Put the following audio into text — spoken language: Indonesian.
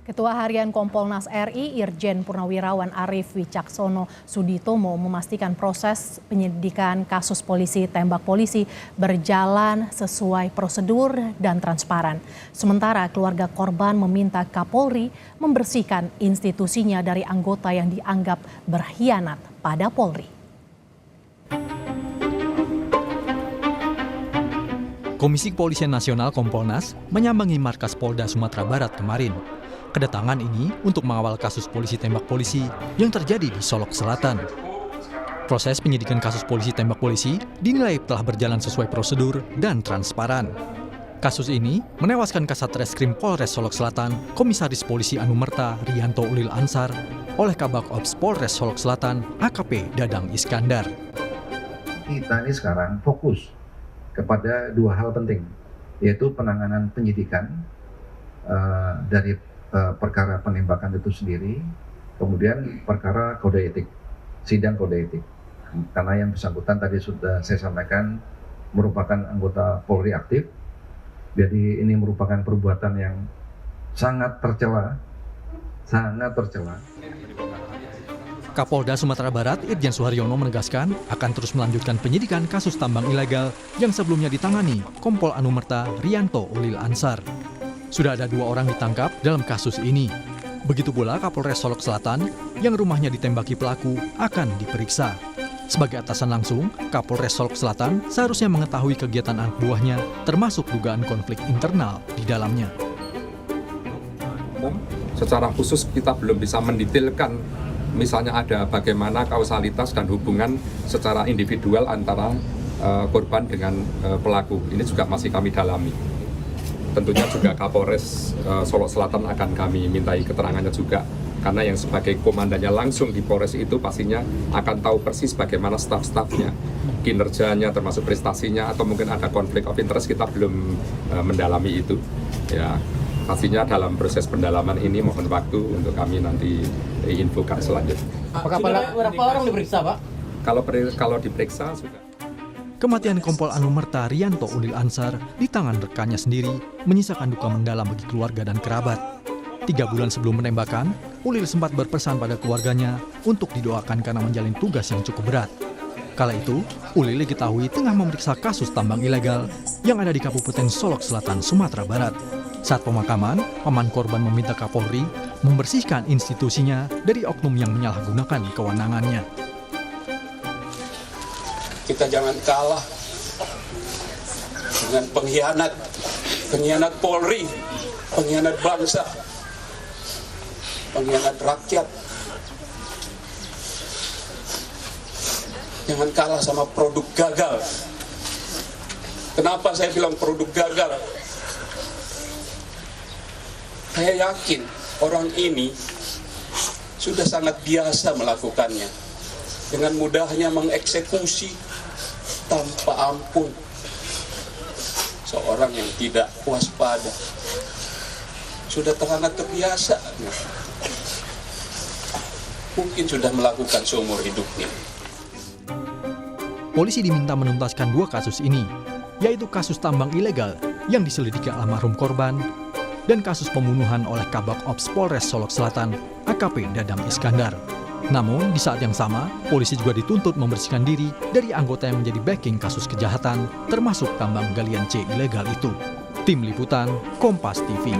Ketua Harian Kompolnas RI Irjen Purnawirawan Arief Wicaksono Suditomo memastikan proses penyidikan kasus polisi tembak polisi berjalan sesuai prosedur dan transparan. Sementara keluarga korban meminta Kapolri membersihkan institusinya dari anggota yang dianggap berkhianat pada Polri. Komisi Kepolisian Nasional Kompolnas menyambangi markas Polda Sumatera Barat kemarin. Kedatangan ini untuk mengawal kasus polisi tembak polisi yang terjadi di Solok Selatan. Proses penyidikan kasus polisi tembak polisi dinilai telah berjalan sesuai prosedur dan transparan. Kasus ini menewaskan Kasat Reskrim Polres Solok Selatan, Komisaris Polisi Anumerta Rianto Ulil Ansar, oleh Kabak Ops Polres Solok Selatan, AKP Dadang Iskandar. Kita ini sekarang fokus kepada dua hal penting, yaitu penanganan penyidikan dari perkara penembakan itu sendiri, kemudian perkara kode etik, sidang kode etik. Karena yang bersangkutan tadi sudah saya sampaikan merupakan anggota Polri aktif, jadi ini merupakan perbuatan yang sangat tercela, Kapolda Sumatera Barat Irjen Suharyono menegaskan akan terus melanjutkan penyidikan kasus tambang ilegal yang sebelumnya ditangani Kompol Anumerta Rianto Ulil Ansar. Sudah ada 2 orang ditangkap dalam kasus ini. Begitu pula Kapolres Solok Selatan yang rumahnya ditembaki pelaku akan diperiksa. Sebagai atasan langsung, Kapolres Solok Selatan seharusnya mengetahui kegiatan anak buahnya termasuk dugaan konflik internal di dalamnya. Secara khusus kita belum bisa mendetailkan misalnya ada bagaimana kausalitas dan hubungan secara individual antara korban dengan pelaku. Ini juga masih kami dalami. Tentunya juga Kapolres Solok Selatan akan kami mintai keterangannya juga. Karena yang sebagai komandannya langsung di Polres itu pastinya akan tahu persis bagaimana staf-stafnya, kinerjanya termasuk prestasinya, atau mungkin ada konflik of interest, kita belum mendalami itu. Ya, pastinya dalam proses pendalaman ini mohon waktu untuk kami nanti infokan selanjutnya. Berapa orang diperiksa, Pak? Kalau diperiksa sudah. Kematian Kompol Anumerta Rianto Ulil Ansar di tangan rekannya sendiri menyisakan duka mendalam bagi keluarga dan kerabat. 3 bulan sebelum penembakan, Ulil sempat berpesan pada keluarganya untuk didoakan karena menjalin tugas yang cukup berat. Kala itu, Ulil diketahui tengah memeriksa kasus tambang ilegal yang ada di Kabupaten Solok Selatan, Sumatera Barat. Saat pemakaman, paman korban meminta Kapolri membersihkan institusinya dari oknum yang menyalahgunakan kewenangannya. Kita jangan kalah dengan pengkhianat Polri, pengkhianat bangsa, pengkhianat rakyat. Jangan kalah sama produk gagal. Kenapa saya bilang produk gagal? Saya yakin orang ini sudah sangat biasa melakukannya. Dengan mudahnya mengeksekusi tanpa ampun seorang yang tidak waspada. Sudah sangat terbiasa. Mungkin sudah melakukan seumur hidupnya. Polisi diminta menuntaskan 2 kasus ini, yaitu kasus tambang ilegal yang diselidiki almarhum korban dan kasus pembunuhan oleh Kabak Ops Polres Solok Selatan, AKP Dadang Iskandar. Namun, di saat yang sama, polisi juga dituntut membersihkan diri dari anggota yang menjadi backing kasus kejahatan, termasuk tambang galian C ilegal itu. Tim Liputan, Kompas TV.